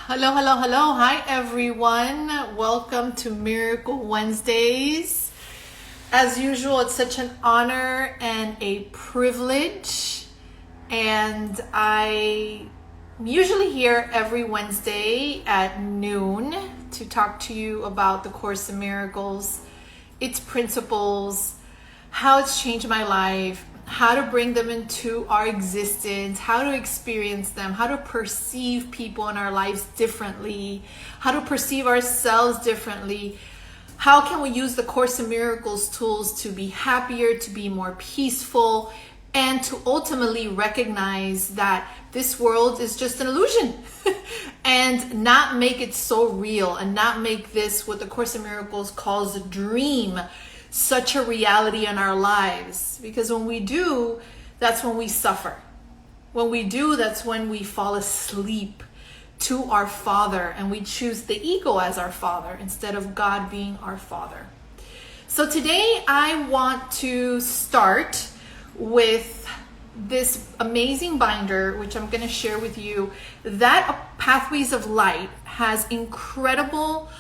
Hello, hello, hello. Hi, everyone. Welcome to Miracle Wednesdays. As usual, it's such an honor and a privilege. And I'm usually here every Wednesday at noon to talk to you about the Course in Miracles, its principles, how it's changed my life, how to bring them into our existence, how to experience them, how to perceive people in our lives differently, how to perceive ourselves differently. How can we use the Course in Miracles tools to be happier, to be more peaceful, and to ultimately recognize that this world is just an illusion and not make it so real and not make this what the Course in Miracles calls a dream such a reality in our lives. Because when we do, that's when we suffer. When we do, that's when we fall asleep to our Father and we choose the ego as our Father instead of God being our Father. So today I want to start with this amazing binder, which I'm going to share with you. That Pathways of Light has incredible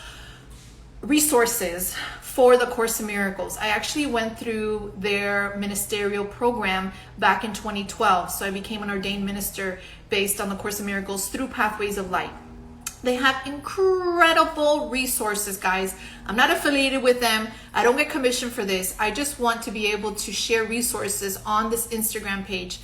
resources for the Course in Miracles. I actually went through their ministerial program back in 2012. So I became an ordained minister based on the Course in Miracles through Pathways of Light. They have incredible resources, guys. I'm not affiliated with them. I don't get commission for this. I just want to be able to share resources on this Instagram page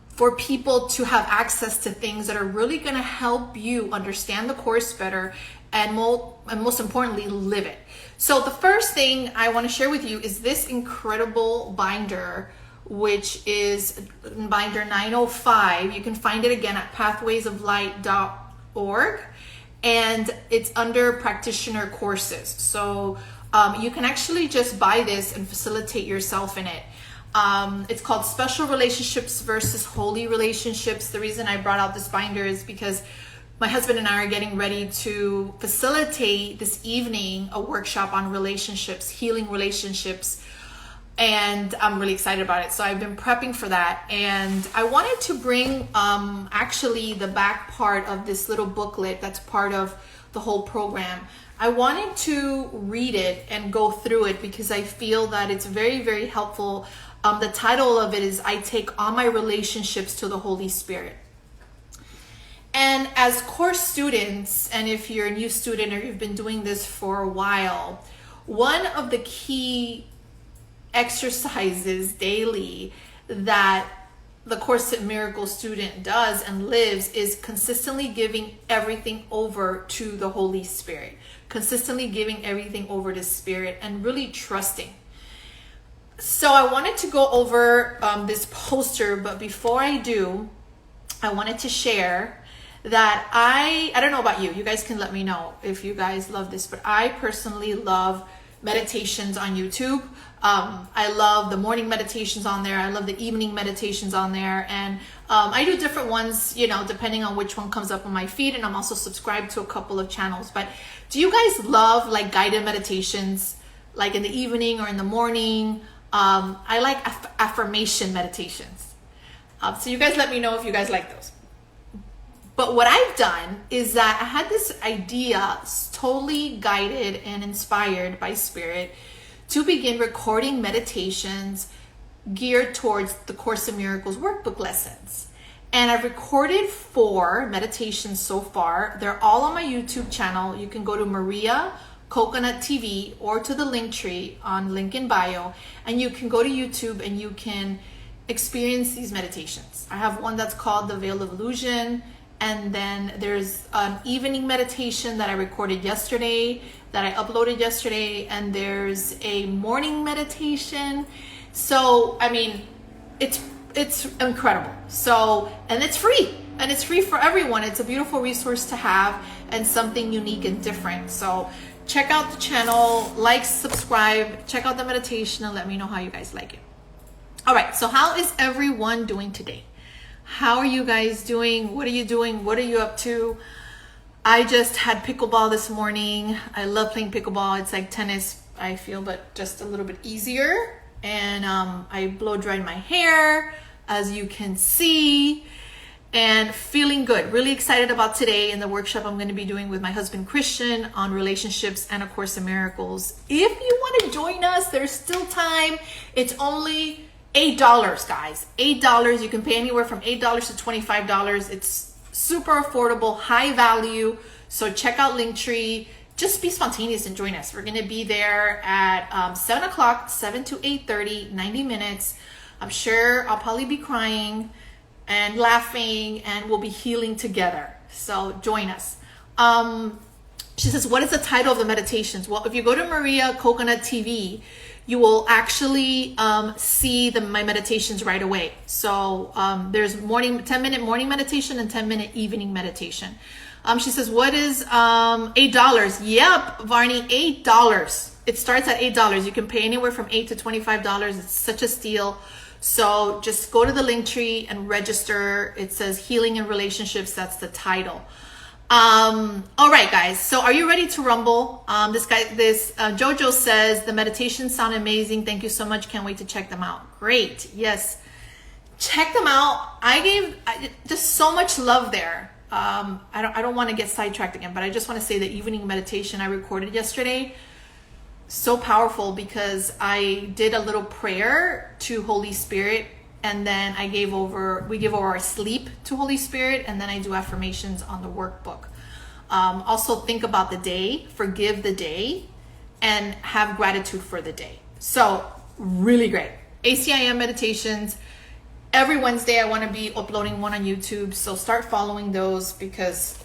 for people to have access to things that are really going to help you understand the Course better and most importantly, live it. So the first thing I want to share with you is this incredible binder, which is binder 905. You can find it again at pathwaysoflight.org, and it's under practitioner courses. So you can actually just buy this and facilitate yourself in it. It's called Special Relationships versus Holy Relationships. The reason I brought out this binder is because my husband and I are getting ready to facilitate this evening a workshop on relationships, healing relationships, and I'm really excited about it. So I've been prepping for that, and I wanted to bring actually the back part of this little booklet that's part of the whole program. I wanted to read it and go through it because I feel that it's very, very helpful. The title of it is I Take All My Relationships to the Holy Spirit. And as course students, and if you're a new student or you've been doing this for a while, one of the key exercises daily that the Course in Miracles student does and lives is consistently giving everything over to the Holy Spirit, consistently giving everything over to Spirit and really trusting. So I wanted to go over this poster, but before I do, I wanted to share that I don't know about you. You guys can let me know if you guys love this, but I personally love meditations on YouTube. I love the morning meditations on there. I love the evening meditations on there. And I do different ones, depending on which one comes up on my feed. And I'm also subscribed to a couple of channels. But do you guys love like guided meditations, like in the evening or in the morning? I like affirmation meditations. So you guys let me know if you guys like those. But what I've done is that I had this idea, totally guided and inspired by Spirit, to begin recording meditations geared towards the Course in Miracles workbook lessons. And I've recorded 4 meditations so far. They're all on my YouTube channel. You can go to Maria Coconut TV or to the link tree on link in bio, and you can go to YouTube and you can experience these meditations. I have one that's called The Veil of Illusion. And then there's an evening meditation that I recorded yesterday, that I uploaded yesterday. And there's a morning meditation. So, I mean, it's incredible. So, and it's free. And it's free for everyone. It's a beautiful resource to have and something unique and different. So check out the channel, like, subscribe, check out the meditation, and let me know how you guys like it. All right, so how is everyone doing today? How are you guys doing? What are you doing? What are you up to? I just had pickleball this morning. I love playing pickleball. It's like tennis, I feel, but just a little bit easier. And I blow dried my hair, as you can see. and feeling good. Really excited about today in the workshop I'm going to be doing with my husband Christian on relationships and A Course in Miracles. If you want to join us, there's still time. It's only $8, guys. $8. You can pay anywhere from $8 to $25. It's super affordable, high value. So check out Linktree. Just be spontaneous and join us. We're going to be there at 7 o'clock, 7 to 8:30, 90 minutes. I'm sure I'll probably be crying and laughing, and we'll be healing together. So join us. She says, what is the title of the meditations? Well, if you go to Maria Coconut TV, you will actually see my meditations right away. So there's 10-minute morning meditation and 10-minute evening meditation. She says, what is $8? Yep, Varney, $8. It starts at $8. You can pay anywhere from $8 to $25. It's such a steal. So just go to the Linktree and register. It says Healing in Relationships. That's the title. All right, guys. So are you ready to rumble? Jojo says the meditations sound amazing. Thank you so much. Can't wait to check them out. Great. Yes. Check them out. I gave just so much love there. I don't want to get sidetracked again, but I just want to say the evening meditation I recorded yesterday, so powerful, because I did a little prayer to Holy Spirit, and then we give over our sleep to Holy Spirit, and then I do affirmations on the workbook. Also think about the day, forgive the day, and have gratitude for the day. So really great. ACIM meditations. Every Wednesday I want to be uploading one on YouTube. So start following those, because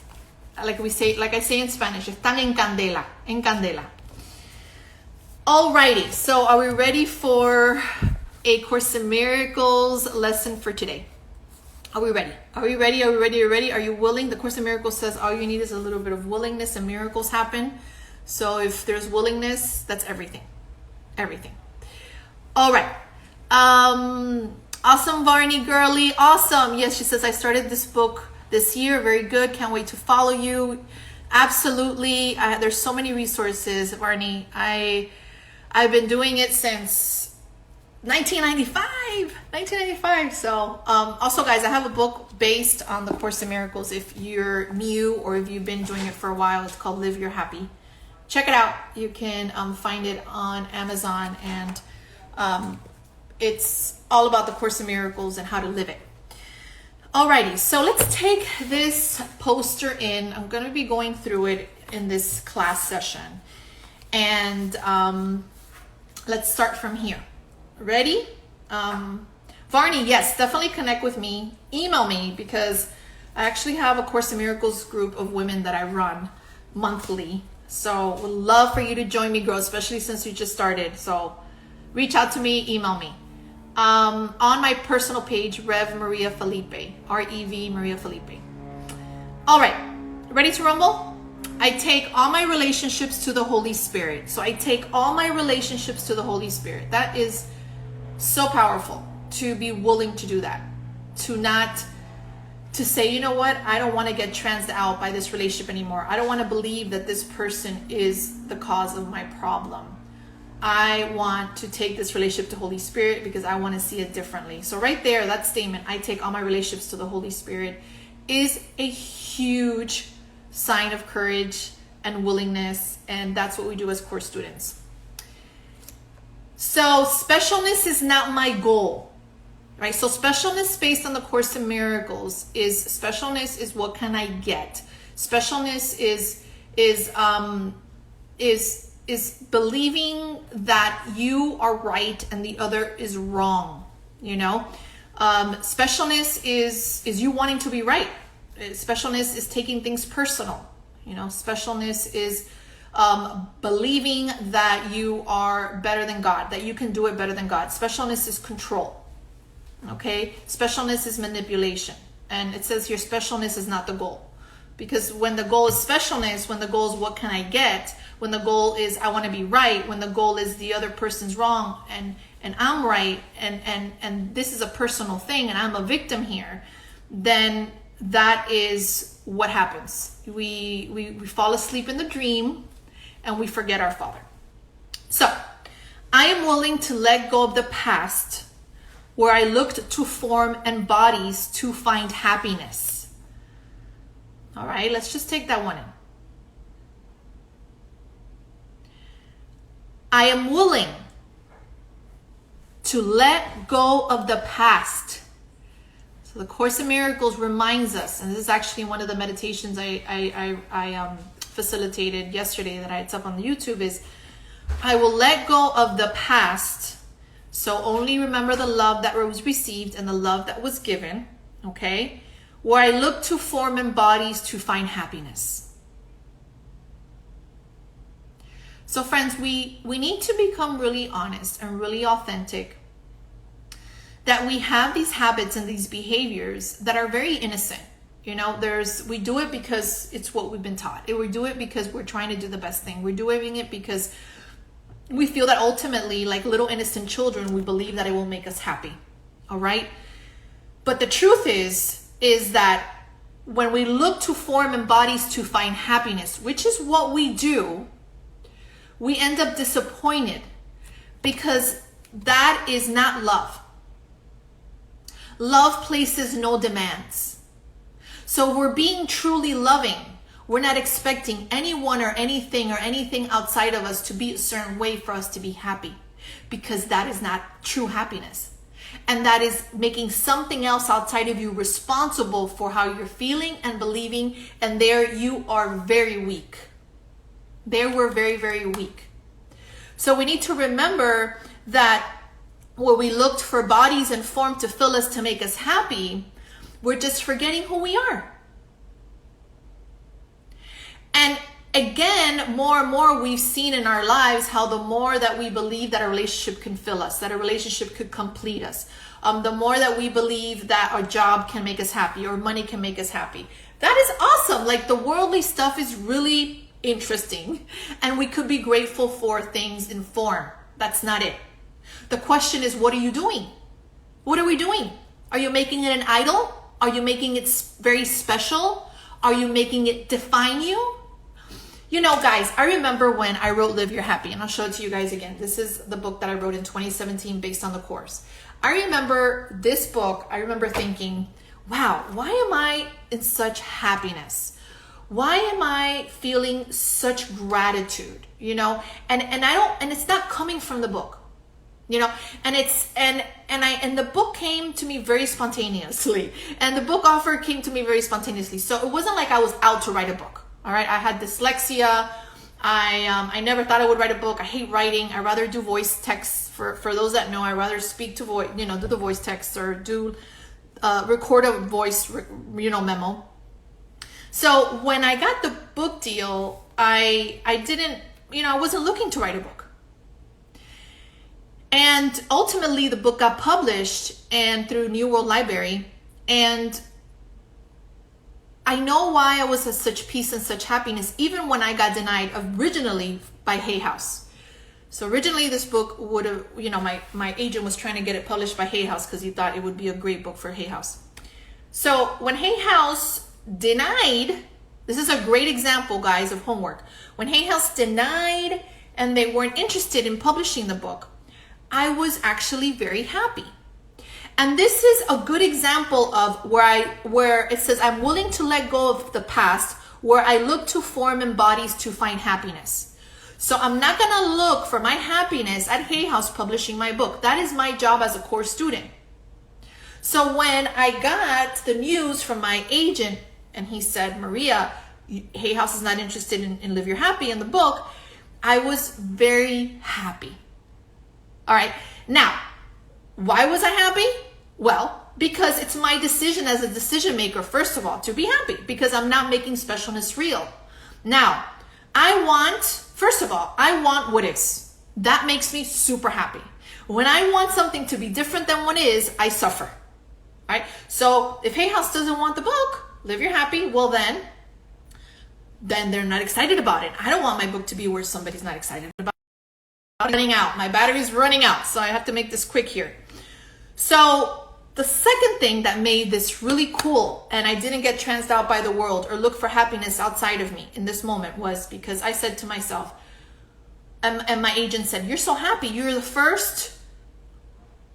like I say in Spanish, están en candela, en candela. Alrighty, so are we ready for A Course in Miracles lesson for today? Are we ready? Are we ready? Are we ready? Are we ready? Are you willing? The Course in Miracles says all you need is a little bit of willingness and miracles happen. So if there's willingness, that's everything. Everything. All right. Awesome, Varney girly. Awesome. Yes, she says, I started this book this year. Very good. Can't wait to follow you. Absolutely. There's so many resources, Varney. I've been doing it since 1995. So also, guys, I have a book based on the Course in Miracles. If you're new or if you've been doing it for a while, it's called Live Your Happy. Check it out. You can find it on Amazon, and it's all about the Course in Miracles and how to live it. Alrighty, so let's take this poster in. I'm going to be going through it in this class session. And let's start from here. Ready? Varney, yes, definitely connect with me. Email me, because I actually have a Course in Miracles group of women that I run monthly. So would love for you to join me, girl, especially since you just started. So reach out to me, email me. On my personal page, Rev Maria Felipe, R-E-V Maria Felipe. All right, ready to rumble? I take all my relationships to the Holy Spirit. So I take all my relationships to the Holy Spirit. That is so powerful, to be willing to do that. To say, you know what? I don't want to get transed out by this relationship anymore. I don't want to believe that this person is the cause of my problem. I want to take this relationship to Holy Spirit because I want to see it differently. So right there, that statement, I take all my relationships to the Holy Spirit, is a huge sign of courage and willingness. And that's what we do as course students. So specialness is not my goal, right? So specialness based on the Course in Miracles is what can I get? Specialness is believing that you are right and the other is wrong, you know? Specialness is you wanting to be right. Specialness is taking things personal, you know? Specialness is believing that you are better than God, that you can do it better than God. Specialness is control, okay? Specialness is manipulation. And it says here, specialness is not the goal. Because when the goal is specialness, when the goal is what can I get, when the goal is I want to be right, when the goal is the other person's wrong and I'm right, and this is a personal thing and I'm a victim here, then that is what happens. We fall asleep in the dream and we forget our Father. So I am willing to let go of the past where I looked to form and bodies to find happiness. All right, let's just take that one in. I am willing to let go of the past. So the Course in Miracles reminds us, and this is actually one of the meditations I facilitated yesterday that I had up on the YouTube, is I will let go of the past, so only remember the love that was received and the love that was given, okay? Where I look to form and bodies to find happiness. So friends, we need to become really honest and really authentic that we have these habits and these behaviors that are very innocent. You know, we do it because it's what we've been taught. We do it because we're trying to do the best thing. We're doing it because we feel that ultimately, like little innocent children, we believe that it will make us happy. All right? But the truth is that when we look to form and bodies to find happiness, which is what we do, we end up disappointed because that is not love. Love places no demands. So we're being truly loving. We're not expecting anyone or anything outside of us to be a certain way for us to be happy, because that is not true happiness. And that is making something else outside of you responsible for how you're feeling and believing. And there you are very weak. There we're very, very weak. So we need to remember that where we looked for bodies and form to fill us, to make us happy, we're just forgetting who we are. And again, more and more we've seen in our lives how the more that we believe that a relationship can fill us, that a relationship could complete us, the more that we believe that our job can make us happy or money can make us happy. That is awesome. Like, the worldly stuff is really interesting, and we could be grateful for things in form. That's not it. The question is, what are you doing? What are we doing? Are you making it an idol? Are you making it very special? Are you making it define you? You know, guys, I remember when I wrote Live Your Happy, and I'll show it to you guys again. This is the book that I wrote in 2017 based on the course. I remember this book, I remember thinking, wow, why am I in such happiness? Why am I feeling such gratitude? You know, and it's not coming from the book. You know, and the book came to me very spontaneously, and the book offer came to me very spontaneously. So it wasn't like I was out to write a book. All right, I had dyslexia. I never thought I would write a book. I hate writing. I rather do voice texts. For those that know, I rather speak to voice, do the voice texts or do record a voice, memo. So when I got the book deal, I didn't, I wasn't looking to write a book. And ultimately the book got published and through New World Library, and I know why I was at such peace and such happiness, even when I got denied originally by Hay House. So originally this book would have, my agent was trying to get it published by Hay House because he thought it would be a great book for Hay House. So when Hay House denied, this is a great example, guys, of homework. When Hay House denied and they weren't interested in publishing the book, I was actually very happy. And this is a good example of where it says, I'm willing to let go of the past, where I look to form and bodies to find happiness. So I'm not going to look for my happiness at Hay House publishing my book. That is my job as a course student. So when I got the news from my agent and he said, Maria, Hay House is not interested in Live Your Happy in the book, I was very happy. All right. Now, why was I happy? Well, because it's my decision as a decision maker, first of all, to be happy, because I'm not making specialness real. Now, I want what is. That makes me super happy. When I want something to be different than what is, I suffer. All right. So if Hay House doesn't want the book, Live Your Happy, well then they're not excited about it. I don't want my book to be where somebody's not excited about it. Running out. My battery's running out, so I have to make this quick here. So the second thing that made this really cool, and I didn't get transed out by the world or look for happiness outside of me in this moment, was because I said to myself, and my agent said, you're so happy. You're the first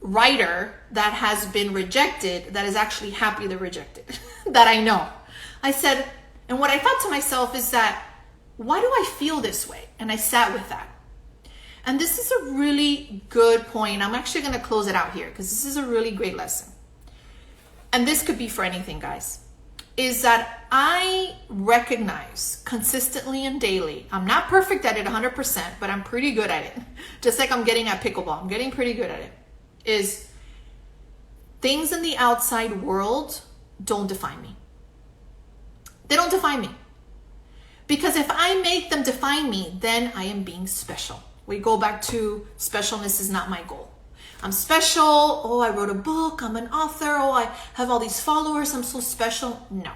writer that has been rejected that is actually happy they're rejected that I know. I said, And what I thought to myself is that, why do I feel this way? And I sat with that. And this is a really good point. I'm actually going to close it out here because this is a really great lesson. And this could be for anything, guys. Is that I recognize consistently and daily, I'm not perfect at it 100%, but I'm pretty good at it. Just like I'm getting at pickleball, I'm getting pretty good at it. Is things in the outside world don't define me. They don't define me. Because if I make them define me, then I am being special. We go back to specialness is not my goal. I'm special. Oh, I wrote a book. I'm an author. Oh, I have all these followers. I'm so special. No.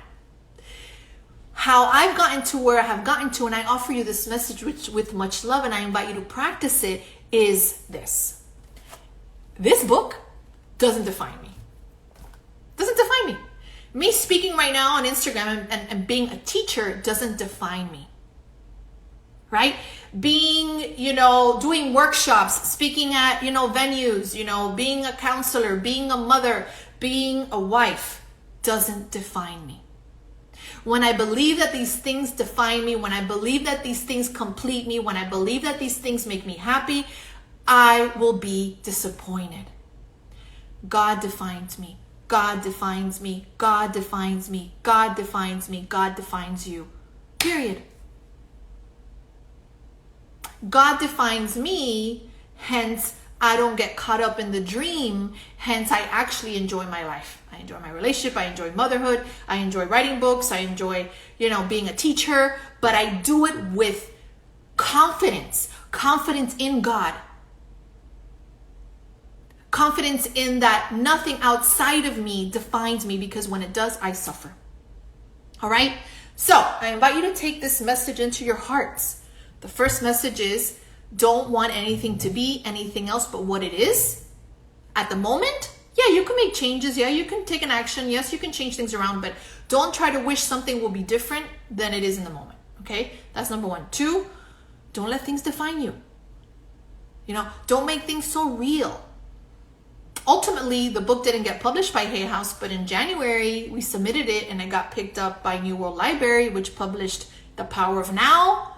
How I've gotten to where I have gotten to, and I offer you this message with much love, and I invite you to practice it, is this. This book doesn't define me. Doesn't define me. Me speaking right now on Instagram and being a teacher doesn't define me. Right? Being, doing workshops, speaking at, venues, being a counselor, being a mother, being a wife doesn't define me. When I believe that these things define me, when I believe that these things complete me, when I believe that these things make me happy, I will be disappointed. God defines me. God defines me. God defines me. God defines me. God defines you. Period. God defines me, hence I don't get caught up in the dream, hence I actually enjoy my life. I enjoy my relationship, I enjoy motherhood, I enjoy writing books, I enjoy, being a teacher, but I do it with confidence in God. Confidence in that nothing outside of me defines me, because when it does, I suffer. All right? So I invite you to take this message into your hearts. The first message is, don't want anything to be anything else but what it is. At the moment, yeah, you can make changes. Yeah, you can take an action. Yes, you can change things around, but don't try to wish something will be different than it is in the moment. Okay? That's number one. 2, don't let things define you. Don't make things so real. Ultimately, the book didn't get published by Hay House, but in January, we submitted it and it got picked up by New World Library, which published The Power of Now.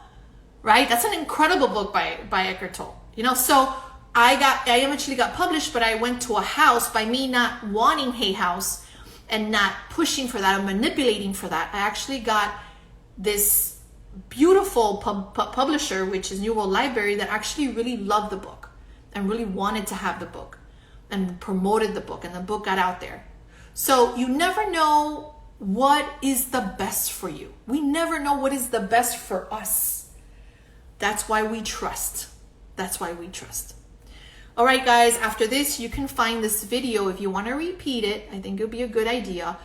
Right? That's an incredible book by Eckhart Tolle. So I eventually got published, but I went to a house by me not wanting Hay House and not pushing for that or manipulating for that. I actually got this beautiful publisher, which is New World Library, that actually really loved the book and really wanted to have the book and promoted the book, and the book got out there. So you never know what is the best for you. We never know what is the best for us. That's why we trust. That's why we trust. All right, guys, after this, you can find this video. If you want to repeat it, I think it would be a good idea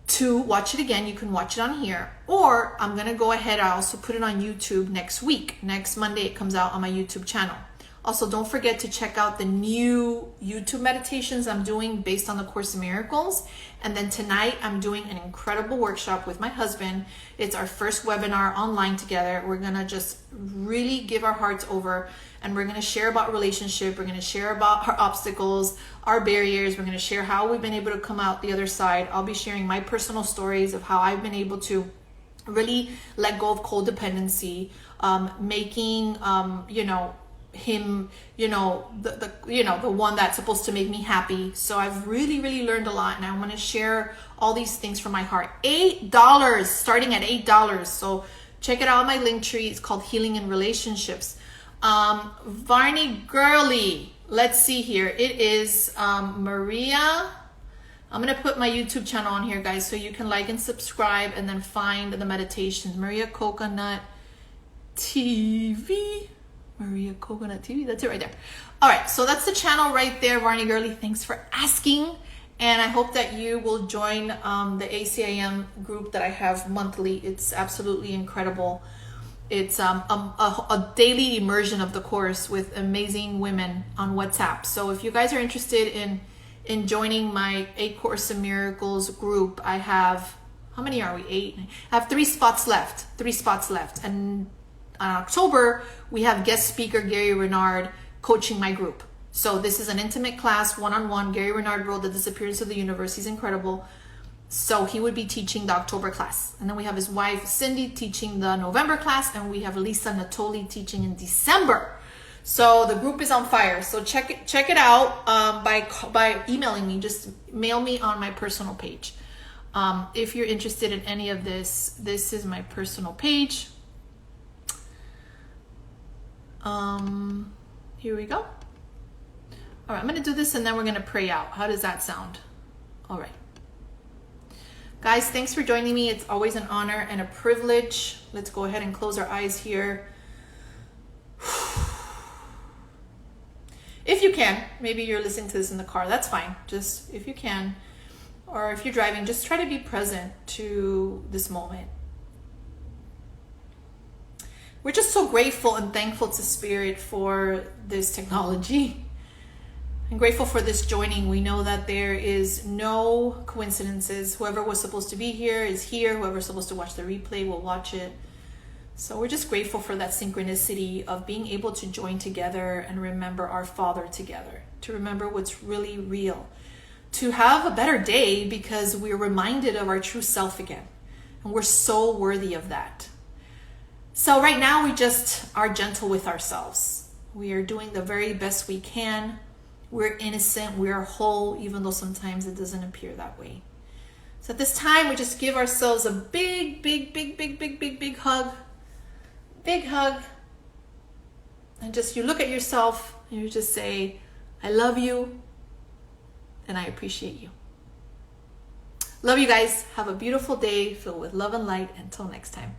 to watch it again. You can watch it on here, or I'm going to go ahead. I also put it on YouTube next week. Next Monday, it comes out on my YouTube channel. Also, don't forget to check out the new YouTube meditations I'm doing based on the Course in Miracles. And then tonight, I'm doing an incredible workshop with my husband. It's our first webinar online together. We're going to just really give our hearts over, and we're going to share about relationship. We're going to share about our obstacles, our barriers. We're going to share how we've been able to come out the other side. I'll be sharing my personal stories of how I've been able to really let go of codependency, making, him, the one that's supposed to make me happy. So I've really learned a lot, and I want to share all these things from my heart. $8, starting at $8. So check it out on my link tree. It's called Healing in Relationships. Varney Girly, let's see here. It is Maria. I'm going to put my YouTube channel on here, guys, so you can like and subscribe and then find the meditations. Maria Coconut TV. Maria Coconut TV. That's it right there. All right. So that's the channel right there, Varney Girly. Thanks for asking. And I hope that you will join the ACIM group that I have monthly. It's absolutely incredible. It's a daily immersion of the course with amazing women on WhatsApp. So if you guys are interested in joining my A Course in Miracles group, I have, how many are we? 8. I have 3 spots left. 3 spots left. And in October, we have guest speaker Gary Renard coaching my group. So this is an intimate class, one-on-one. Gary Renard wrote The Disappearance of the Universe. He's incredible. So he would be teaching the October class. And then we have his wife, Cindy, teaching the November class. And we have Lisa Natoli teaching in December. So the group is on fire. So check it out by emailing me. Just mail me on my personal page. If you're interested in any of this is my personal page. Here we go. All right, I'm going to do this and then we're going to pray out. How does that sound? All right. Guys, thanks for joining me. It's always an honor and a privilege. Let's go ahead and close our eyes here. If you can, maybe you're listening to this in the car, that's fine. Just if you can, or if you're driving, just try to be present to this moment. We're just so grateful and thankful to Spirit for this technology. I'm grateful for this joining. We know that there is no coincidences. Whoever was supposed to be here is here. Whoever's supposed to watch the replay will watch it. So we're just grateful for that synchronicity of being able to join together and remember our Father together, to remember what's really real, to have a better day because we're reminded of our true self again. And we're so worthy of that. So right now we just are gentle with ourselves. We are doing the very best we can. We're innocent, we're whole, even though sometimes it doesn't appear that way. So at this time, we just give ourselves a big hug. Big hug. And just you look at yourself and you just say, I love you and I appreciate you. Love you guys. Have a beautiful day filled with love and light. Until next time.